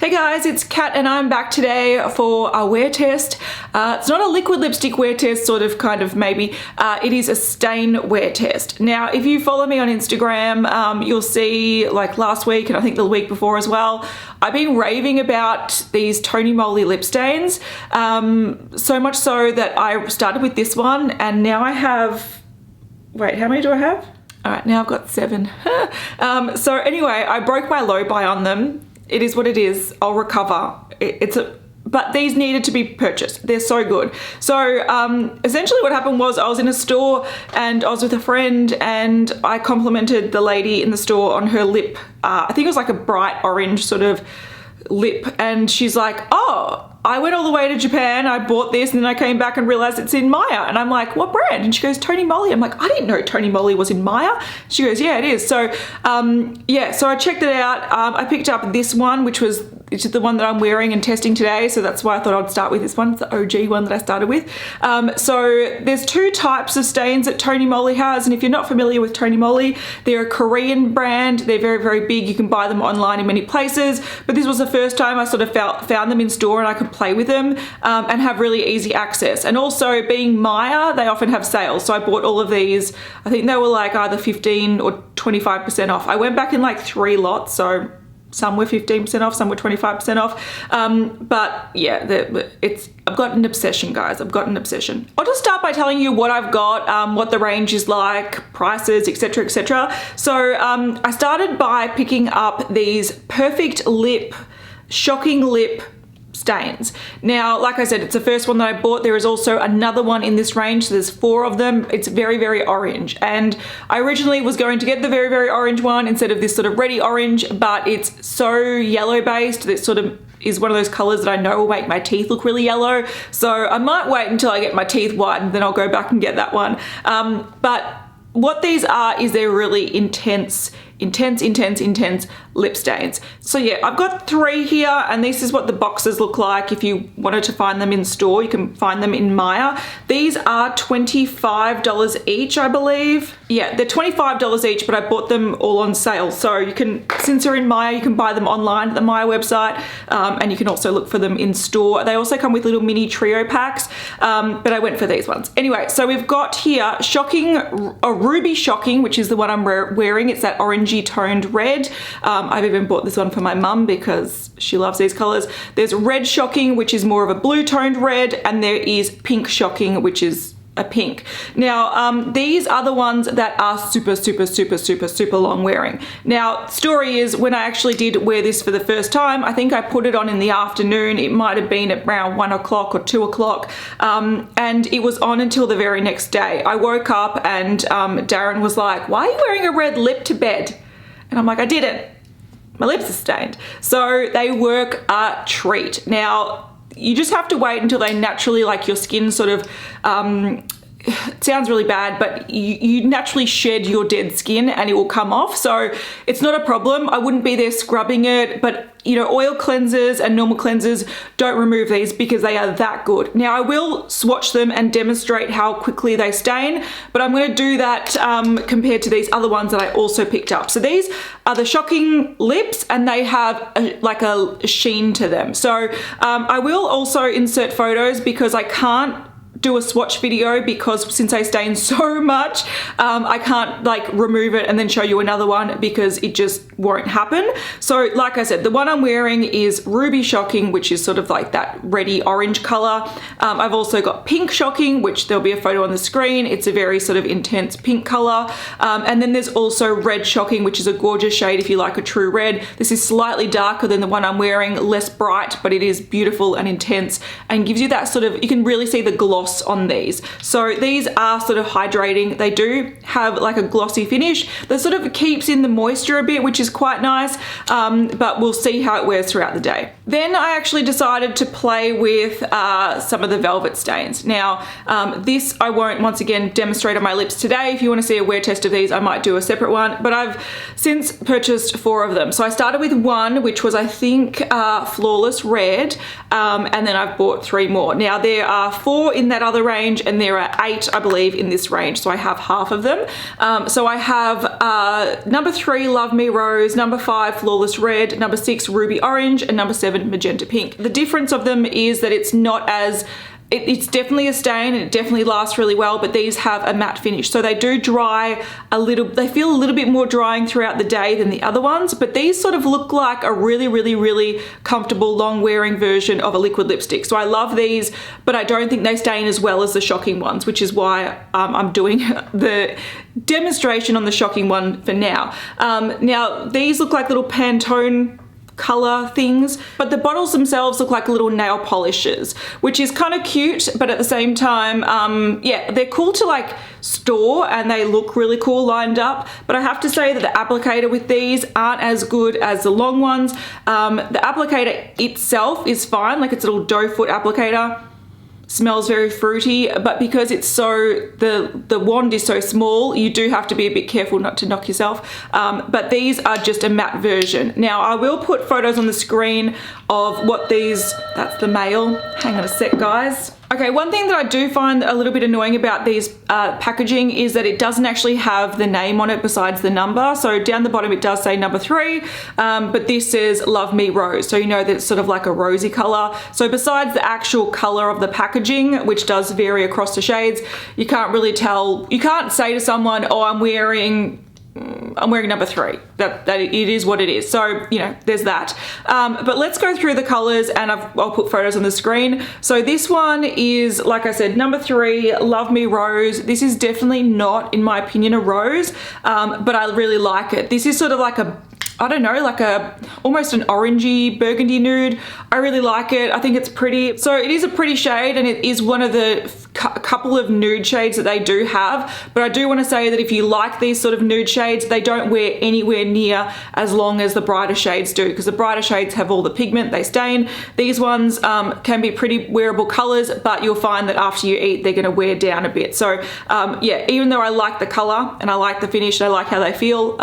Hey guys, it's Kat and I'm back today for a wear test. It's not a liquid lipstick wear test, kind of maybe. It is a stain wear test. Now, if you follow me on Instagram, you'll see like last week and I think the week before as well, I've been raving about these Tony Moly lip stains. So much so that I started with this one and now I have, wait, how many do I have? All right, now I've got 7. So anyway, I broke my low buy on them. It is what it is. I'll recover. But these needed to be purchased. They're so good. So essentially what happened was I was in a store and I was with a friend and I complimented the lady in the store on her lip. I think it was like a bright orange sort of lip. And she's like, oh, I went all the way to Japan, I bought this, and then I came back and realized it's in Maya. And I'm like, what brand? And she goes, Tony Moly. I'm like, I didn't know Tony Moly was in Maya. She goes, yeah, it is. So yeah, so I checked it out. I picked up this one, which is the one that I'm wearing and testing today. So that's why I thought I'd start with this one. It's the OG one that I started with. So there's 2 types of stains that Tony Moly has. And if you're not familiar with Tony Moly, they're a Korean brand. They're very, very big. You can buy them online in many places. But this was the first time I sort of found them in store and I could play with them and have really easy access. And also being Maya, they often have sales. So I bought all of these. I think they were like either 15 or 25% off. I went back in like 3 lots. So some were 15% off, some were 25% off. But yeah, I've got an obsession, guys. I've got an obsession. I'll just start by telling you what I've got, what the range is like, prices, etc., etc. So I started by picking up these perfect lip, shocking lip stains. Now, like I said, it's the first one that I bought. There is also another one in this range. So there's 4 of them. It's very, very orange. And I originally was going to get the very, very orange one instead of this sort of reddy orange, but it's so yellow based that sort of is one of those colors that I know will make my teeth look really yellow. So I might wait until I get my teeth whitened, then I'll go back and get that one. But what these are is they're really intense lip stains. So yeah, I've got 3 here and this is what the boxes look like. If you wanted to find them in store, you can find them in Maya. These are $25 each, I believe. Yeah, they're $25 each, but I bought them all on sale. So you can, since they're in Maya, you can buy them online at the Maya website, and you can also look for them in store. They also come with little mini trio packs, but I went for these ones. Anyway, so we've got here a Ruby Shocking, which is the one I'm wearing. It's that orangey toned red. I've even bought this one for my mum because she loves these colors. There's Red Shocking, which is more of a blue toned red, and there is Pink Shocking, which is a pink. Now, these are the ones that are super long wearing. Now, story is when I actually did wear this for the first time, I think I put it on in the afternoon. It might have been around 1 o'clock or 2 o'clock, and it was on until the very next day. I woke up and Darren was like, why are you wearing a red lip to bed? And I'm like, I didn't. My lips are stained. So they work a treat. Now, you just have to wait until they naturally, like your skin sort of, it sounds really bad, but you naturally shed your dead skin and it will come off. So it's not a problem. I wouldn't be there scrubbing it, but you know, oil cleansers and normal cleansers don't remove these because they are that good. Now I will swatch them and demonstrate how quickly they stain, but I'm going to do that compared to these other ones that I also picked up. So these are the Shocking lips and they have like a sheen to them. So I will also insert photos because I can't do a swatch video because since I stain so much, I can't like remove it and then show you another one because it just won't happen. So like I said, the one I'm wearing is Ruby Shocking, which is sort of like that reddy orange color. I've also got Pink Shocking, which there'll be a photo on the screen. It's a very sort of intense pink color. And then there's also Red Shocking, which is a gorgeous shade if you like a true red. This is slightly darker than the one I'm wearing, less bright, but it is beautiful and intense and gives you that sort of, you can really see the gloss on these. So these are sort of hydrating. They do have like a glossy finish that sort of keeps in the moisture a bit, which is quite nice, but we'll see how it wears throughout the day. Then I actually decided to play with some of the velvet stains. Now this I won't once again demonstrate on my lips today. If you want to see a wear test of these, I might do a separate one, but I've since purchased 4 of them. So I started with one, which was I think Flawless Red, and then I've bought 3 more. Now there are 4 in that other range and there are 8 I believe in this range, so I have half of them. So I have number 3, Love Me Rose, number 5, Flawless Red, number 6, Ruby Orange, and number 7, Magenta Pink. The difference of them is that it's not as it's definitely a stain and it definitely lasts really well, but these have a matte finish. So they do dry a little, they feel a little bit more drying throughout the day than the other ones, but these sort of look like a really comfortable long wearing version of a liquid lipstick. So I love these, but I don't think they stain as well as the Shocking ones, which is why I'm doing the demonstration on the Shocking one for now. Now these look like little Pantone color things, but the bottles themselves look like little nail polishes, which is kind of cute, but at the same time, yeah, they're cool to like store and they look really cool lined up. But I have to say that the applicator with these aren't as good as the long ones. The applicator itself is fine, like it's a little doe foot applicator. Smells very fruity, but because it's so, the wand is so small, you do have to be a bit careful not to knock yourself. But these are just a matte version. Now I will put photos on the screen of what these, that's the male. Hang on a sec, guys. Okay, one thing that I do find a little bit annoying about these packaging is that it doesn't actually have the name on it besides the number. So down the bottom it does say number 3, but this says Love Me Rose. So you know that it's sort of like a rosy color. So besides the actual color of the packaging, which does vary across the shades, you can't really tell, you can't say to someone, oh, I'm wearing number 3. That it is what it is. So, you know, there's that. But let's go through the colors and I'll put photos on the screen. So this one is, like I said, number 3, Love Me Rose. This is definitely not, in my opinion, a rose, but I really like it. This is sort of like a, I don't know, like almost an orangey burgundy nude. I really like it. I think it's pretty. So it is a pretty shade and it is one of the couple of nude shades that they do have. But I do want to say that if you like these sort of nude shades, they don't wear anywhere near as long as the brighter shades do, because the brighter shades have all the pigment, they stain. These ones can be pretty wearable colors, but you'll find that after you eat, they're going to wear down a bit. So yeah, even though I like the color and I like the finish and I like how they feel,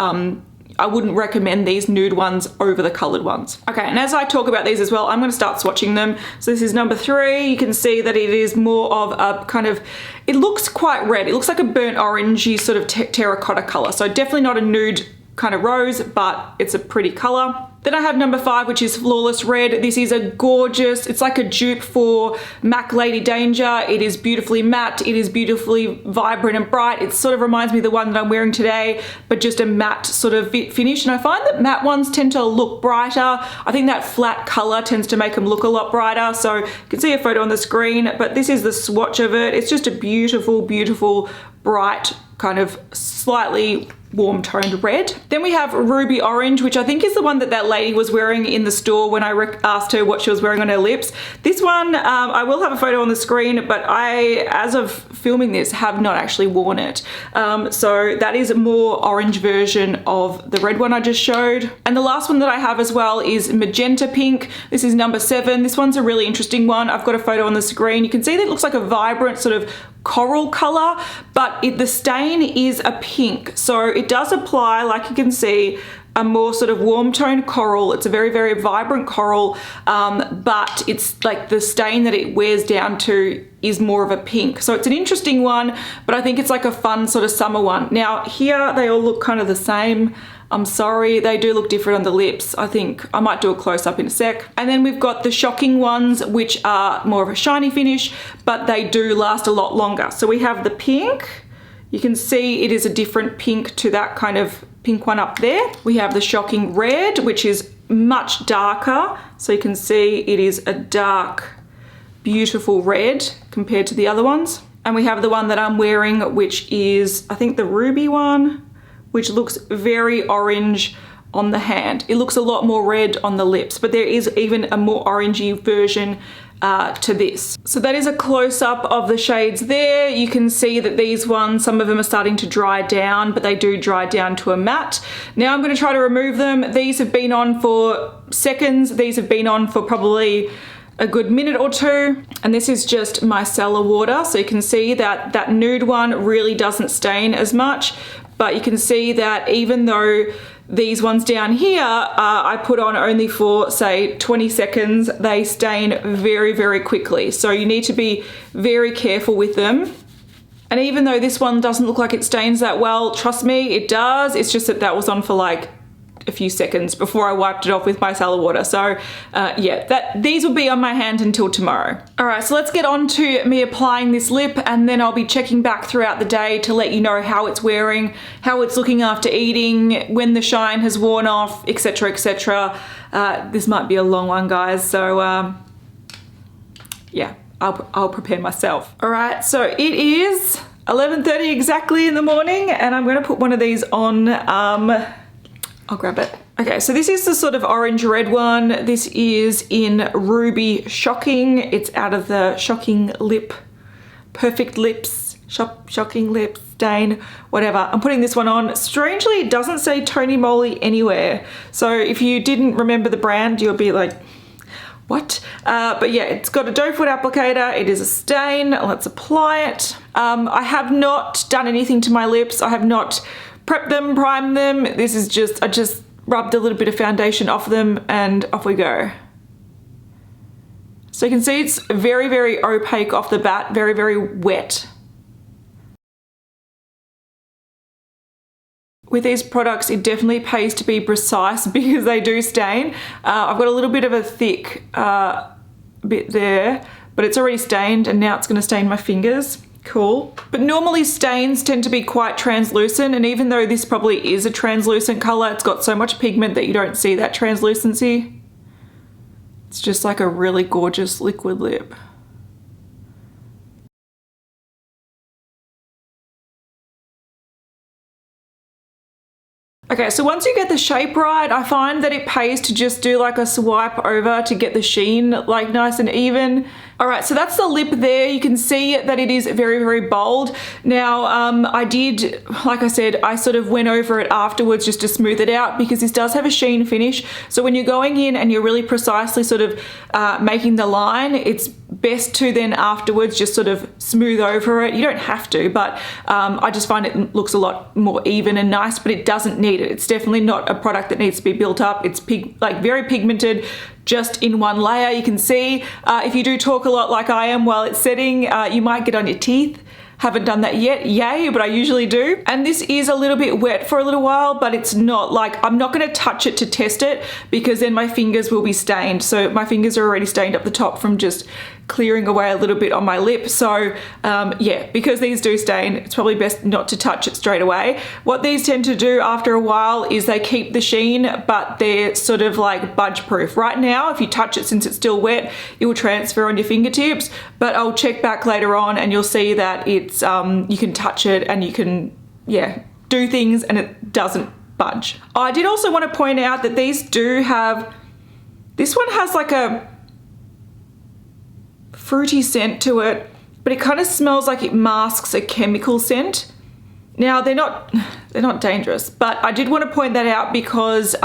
I wouldn't recommend these nude ones over the colored ones. Okay, and as I talk about these as well, I'm going to start swatching them. So this is number 3. You can see that it is more of a kind of, it looks quite red. It looks like a burnt orangey sort of terracotta color. So definitely not a nude kind of rose, but it's a pretty color. Then I have number 5, which is Flawless Red. This is a gorgeous, it's like a dupe for MAC Lady Danger. It is beautifully matte. It is beautifully vibrant and bright. It sort of reminds me of the one that I'm wearing today, but just a matte sort of finish. And I find that matte ones tend to look brighter. I think that flat color tends to make them look a lot brighter. So you can see a photo on the screen, but this is the swatch of it. It's just a beautiful, bright, kind of slightly warm toned red. Then we have Ruby Orange, which I think is the one that that lady was wearing in the store when I asked her what she was wearing on her lips. This one, I will have a photo on the screen, but I, as of filming this, have not actually worn it. So that is a more orange version of the red one I just showed. And the last one that I have as well is Magenta Pink. This is number 7. This one's a really interesting one. I've got a photo on the screen. You can see that it looks like a vibrant sort of coral color, but the stain is a pink. So it does apply, like you can see, a more sort of warm toned coral. It's a very vibrant coral, but it's like the stain that it wears down to is more of a pink. So it's an interesting one, but I think it's like a fun sort of summer one. Now here they all look kind of the same. I'm sorry, they do look different on the lips. I think I might do a close-up in a sec. And then we've got the Shocking ones, which are more of a shiny finish, but they do last a lot longer. So we have the pink. You can see it is a different pink to that kind of pink one up there. We have the Shocking Red, which is much darker. So you can see it is a dark, beautiful red compared to the other ones. And we have the one that I'm wearing, which is, I think, the Ruby one, which looks very orange on the hand. It looks a lot more red on the lips, but there is even a more orangey version to this. So that is a close-up of the shades there. You can see that these ones, some of them are starting to dry down, but they do dry down to a matte. Now I'm going to try to remove them. These have been on for seconds. These have been on for probably a good minute or 2, and this is just micellar water. So you can see that that nude one really doesn't stain as much, but you can see that even though these ones down here I put on only for say 20 seconds, they stain very quickly. So you need to be very careful with them. And even though this one doesn't look like it stains that well, trust me, it does. It's just that that was on for like a few seconds before I wiped it off with micellar water. So yeah, these will be on my hand until tomorrow. All right, so let's get on to me applying this lip, and then I'll be checking back throughout the day to let you know how it's wearing, how it's looking after eating, when the shine has worn off, etc, etc. This might be a long one, guys, so yeah, I'll prepare myself. All right, so it is 11:30 exactly in the morning, and I'm gonna put one of these on. I'll grab it. Okay, so this is the sort of orange-red one. This is in Ruby Shocking. It's out of the Shocking Lip, Perfect Lips, Shocking Lip Stain, whatever. I'm putting this one on. Strangely, it doesn't say Tony Moly anywhere. So if you didn't remember the brand, you'll be like, what? But yeah, it's got a doe foot applicator. It is a stain. Let's apply it. I have not done anything to my lips. I have not prepped them, primed them. This is just, I just rubbed a little bit of foundation off them and off we go. So you can see it's very, very opaque off the bat, very, very wet. With these products, it definitely pays to be precise because they do stain. I've got a little bit of a thick bit there, but it's already stained and now it's gonna stain my fingers. Cool. But normally stains tend to be quite translucent, and even though this probably is a translucent color, it's got so much pigment that you don't see that translucency. It's just like a really gorgeous liquid lip. Okay, so once you get the shape right, I find that it pays to just do like a swipe over to get the sheen like nice and even. All right, so that's the lip there. You can see that it is very, very bold. Now, I did, like I said, I sort of went over it afterwards just to smooth it out because this does have a sheen finish. So when you're going in and you're really precisely sort of making the line, it's best to then afterwards just sort of smooth over it. You don't have to, but I just find it looks a lot more even and nice, but it doesn't need it. It's definitely not a product that needs to be built up. It's like very pigmented, just in one layer. You can see if you do talk a lot like I am while it's setting, you might get on your teeth. Haven't done that yet, yay, but I usually do. And this is a little bit wet for a little while, but it's not like, I'm not gonna touch it to test it because then my fingers will be stained. So my fingers are already stained up the top from just clearing away a little bit on my lip. So yeah, because these do stain, it's probably best not to touch it straight away. What these tend to do after a while is they keep the sheen, but they're sort of like budge proof. Right now, if you touch it since it's still wet, it will transfer on your fingertips, but I'll check back later on and you'll see that it's, you can touch it and you can, yeah, do things and it doesn't budge. I did also want to point out that these do have, this one has like a fruity scent to it, but it kind of smells like it masks a chemical scent. Now they're not dangerous, but I did want to point that out because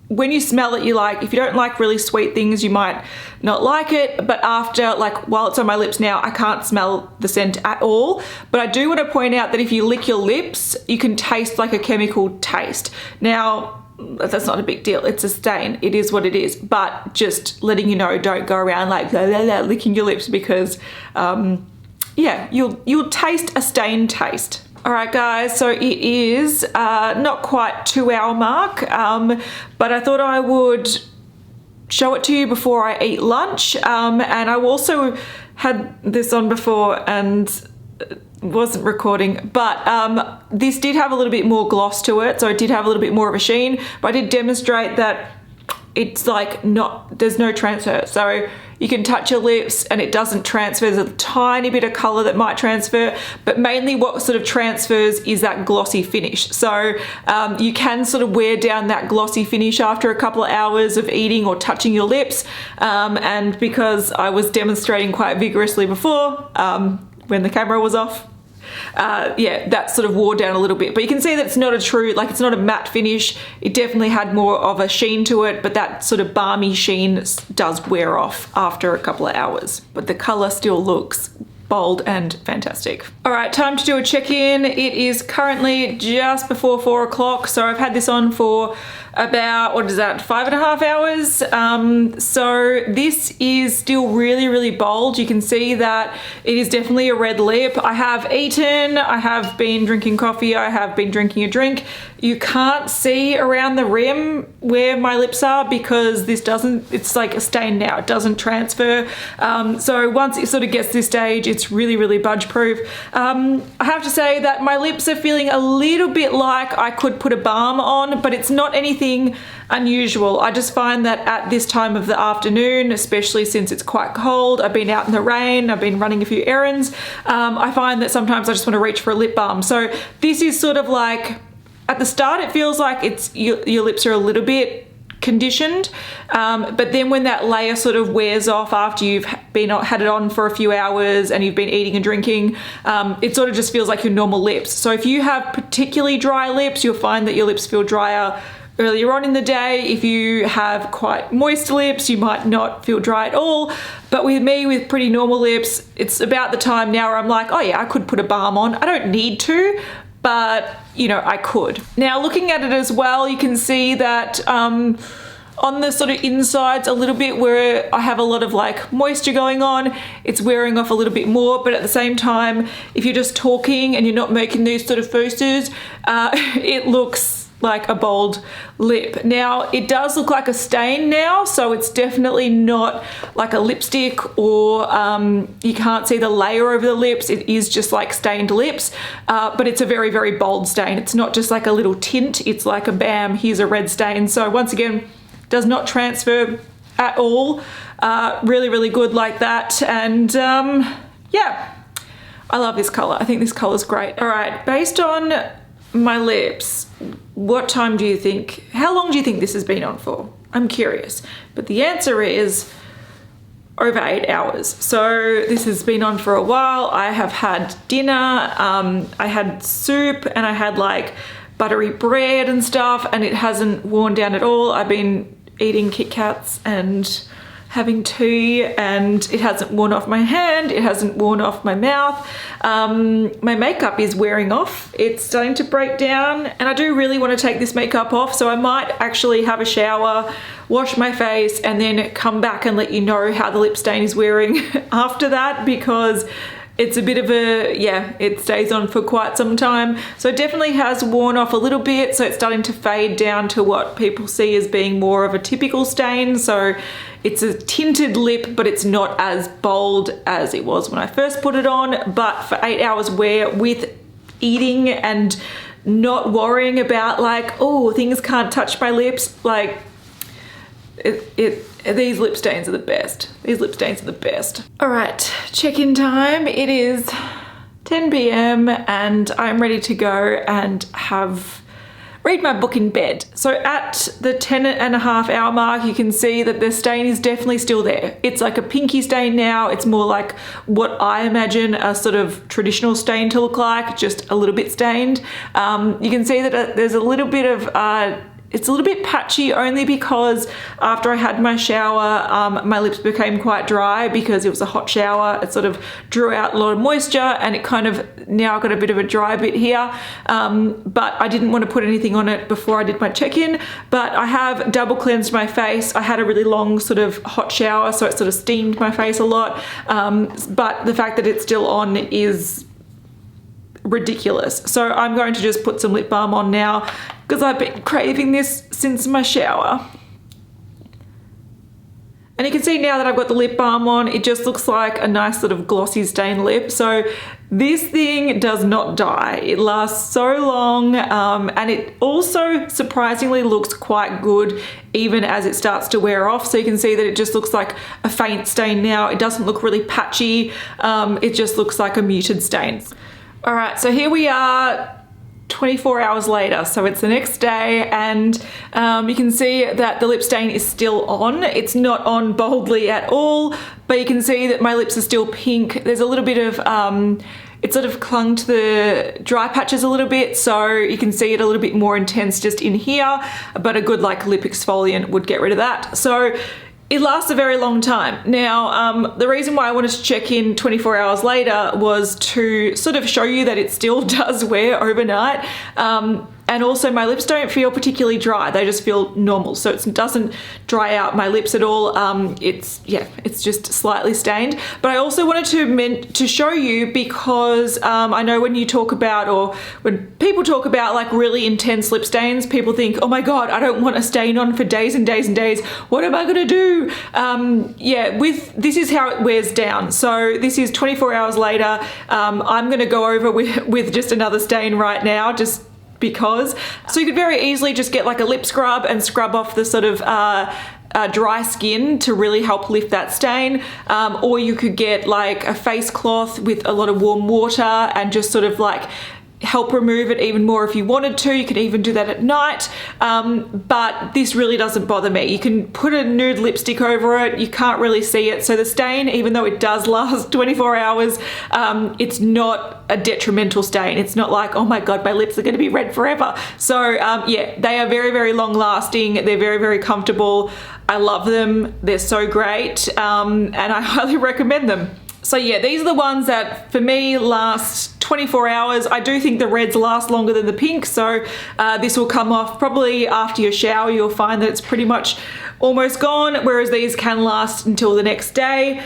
when you smell it, if you don't like really sweet things, you might not like it, but after, like while it's on my lips now, I can't smell the scent at all. But I do want to point out that if you lick your lips, you can taste like a chemical taste. Now, that's not a big deal. It's a stain. It is what it is. But just letting you know, don't go around like blah, blah, blah, licking your lips because, yeah, you'll taste a stain taste. All right, guys, so it is not quite 2 hour mark, but I thought I would show it to you before I eat lunch. And I also had this on before and wasn't recording, but this did have a little bit more gloss to it, so it did have a little bit more of a sheen, but I did demonstrate that it's like there's no transfer. So you can touch your lips and it doesn't transfer. There's a tiny bit of color that might transfer, but mainly what sort of transfers is that glossy finish. So you can sort of wear down that glossy finish after a couple of hours of eating or touching your lips. And because I was demonstrating quite vigorously before, when the camera was off, yeah, that sort of wore down a little bit, but you can see that it's not a true, like it's not a matte finish. It definitely had more of a sheen to it, but that sort of balmy sheen does wear off after a couple of hours, but the color still looks bold and fantastic. All right, time to do a check-in. It is currently just before 4 o'clock, so I've had this on for about, what is that, 5.5 hours. So this is still really, really bold. You can see that it is definitely a red lip. I have eaten, I have been drinking coffee, I have been drinking a drink. You can't see around the rim where my lips are because this doesn't, it's like a stain now, it doesn't transfer. So once it sort of gets this stage, it's really, really budge proof. I have to say that my lips are feeling a little bit like I could put a balm on, but it's not anything unusual. I just find that at this time of the afternoon, especially since it's quite cold, I've been out in the rain, I've been running a few errands, I find that sometimes I just want to reach for a lip balm. So this is sort of like, at the start it feels like it's your lips are a little bit conditioned, but then when that layer sort of wears off after you've had it on for a few hours and you've been eating and drinking, it sort of just feels like your normal lips. So if you have particularly dry lips, you'll find that your lips feel drier earlier on in the day. If you have quite moist lips, you might not feel dry at all. But with me, with pretty normal lips, it's about the time now where I'm like, oh yeah, I could put a balm on. I don't need to, but you know, I could. Now looking at it as well, you can see that on the sort of insides a little bit where I have a lot of like moisture going on, it's wearing off a little bit more, but at the same time, if you're just talking and you're not making these sort of faces, it looks like a bold lip. Now it does look like a stain now, so it's definitely not like a lipstick, or you can't see the layer over the lips. It is just like stained lips, but it's a very, very bold stain. It's not just like a little tint, it's like a bam, here's a red stain. So once again, does not transfer at all. Really, really good like that. And yeah, I love this color. I think this color is great. All right, based on my lips, what time do you think, how long do you think this has been on for? I'm curious. But the answer is over 8 hours. So this has been on for a while. I have had dinner, I had soup, and I had like buttery bread and stuff, and it hasn't worn down at all. I've been eating Kit Kats and having tea, and it hasn't worn off my hand, it hasn't worn off my mouth. My makeup is wearing off, it's starting to break down, and I do really want to take this makeup off, so I might actually have a shower, wash my face, and then come back and let you know how the lip stain is wearing after that, because it's a bit of a, yeah, it stays on for quite some time. So it definitely has worn off a little bit, so it's starting to fade down to what people see as being more of a typical stain. So it's a tinted lip, but it's not as bold as it was when I first put it on. But for 8 hours wear with eating and not worrying about like, oh, things can't touch my lips, like these lip stains are the best. These lip stains are the best. All right, check-in time. It is 10 p.m. and I'm ready to go and read my book in bed. So at the 10.5 hour mark, you can see that the stain is definitely still there. It's like a pinky stain now. It's more like what I imagine a sort of traditional stain to look like, just a little bit stained. You can see that there's a little bit of it's a little bit patchy, only because after I had my shower, my lips became quite dry because it was a hot shower. It sort of drew out a lot of moisture, and it kind of now got a bit of a dry bit here. But I didn't want to put anything on it before I did my check-in, but I have double cleansed my face. I had a really long sort of hot shower, so it sort of steamed my face a lot. But the fact that it's still on is ridiculous. So I'm going to just put some lip balm on now because I've been craving this since my shower. And you can see now that I've got the lip balm on, it just looks like a nice sort of glossy stained lip. So this thing does not die. It lasts so long, and it also surprisingly looks quite good even as it starts to wear off. So you can see that it just looks like a faint stain now. It doesn't look really patchy. It just looks like a muted stain. All right, so here we are 24 hours later, so it's the next day, and you can see that the lip stain is still on. It's not on boldly at all, but you can see that my lips are still pink. There's a little bit of, it sort of clung to the dry patches a little bit, so you can see it a little bit more intense just in here, but a good like lip exfoliant would get rid of that. So it lasts a very long time. Now, the reason why I wanted to check in 24 hours later was to sort of show you that it still does wear overnight. And also my lips don't feel particularly dry, they just feel normal, so it doesn't dry out my lips at all. It's just slightly stained. But I also wanted to show you because I know when you talk about, or when people talk about like really intense lip stains, people think, oh my god, I don't want a stain on for days and days and days, what am I gonna do? Yeah, this is how it wears down. So this is 24 hours later. I'm gonna go over with just another stain right now, just because. So you could very easily just get like a lip scrub and scrub off the sort of dry skin to really help lift that stain, or you could get like a face cloth with a lot of warm water and just sort of like help remove it even more if you wanted to. You can even do that at night, but this really doesn't bother me. You can put a nude lipstick over it, you can't really see it, so the stain, even though it does last 24 hours, it's not a detrimental stain. It's not like, oh my god, my lips are going to be red forever. So yeah, they are very, very long lasting, they're very, very comfortable. I love them, they're so great, and I highly recommend them. So yeah, these are the ones that for me last 24 hours. I do think the reds last longer than the pink, so this will come off probably after your shower. You'll find that it's pretty much almost gone, whereas these can last until the next day.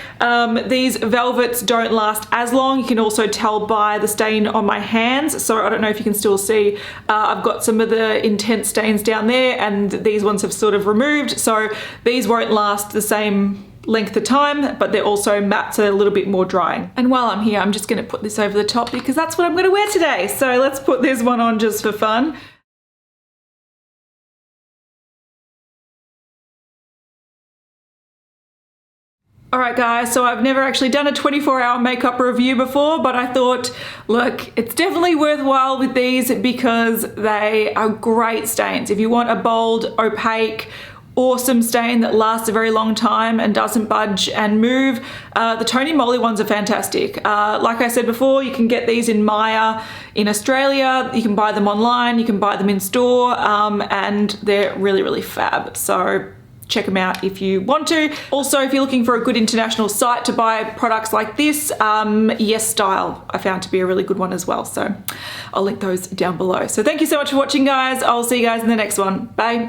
These velvets don't last as long. You can also tell by the stain on my hands, so I don't know if you can still see, I've got some of the intense stains down there, and these ones have sort of removed, so these won't last the same length of time, but they're also matte, so they're a little bit more drying. And while I'm here, I'm just going to put this over the top because that's what I'm going to wear today. So let's put this one on just for fun. Alright guys, so I've never actually done a 24-hour makeup review before, but I thought, look, it's definitely worthwhile with these because they are great stains. If you want a bold, opaque, awesome stain that lasts a very long time and doesn't budge and move, the Tony Moly ones are fantastic. Like I said before, you can get these in Maya in Australia, you can buy them online, you can buy them in store, and they're really, really fab. So check them out if you want to. Also, if you're looking for a good international site to buy products like this, YesStyle I found to be a really good one as well. So I'll link those down below. So thank you so much for watching, guys. I'll see you guys in the next one. Bye.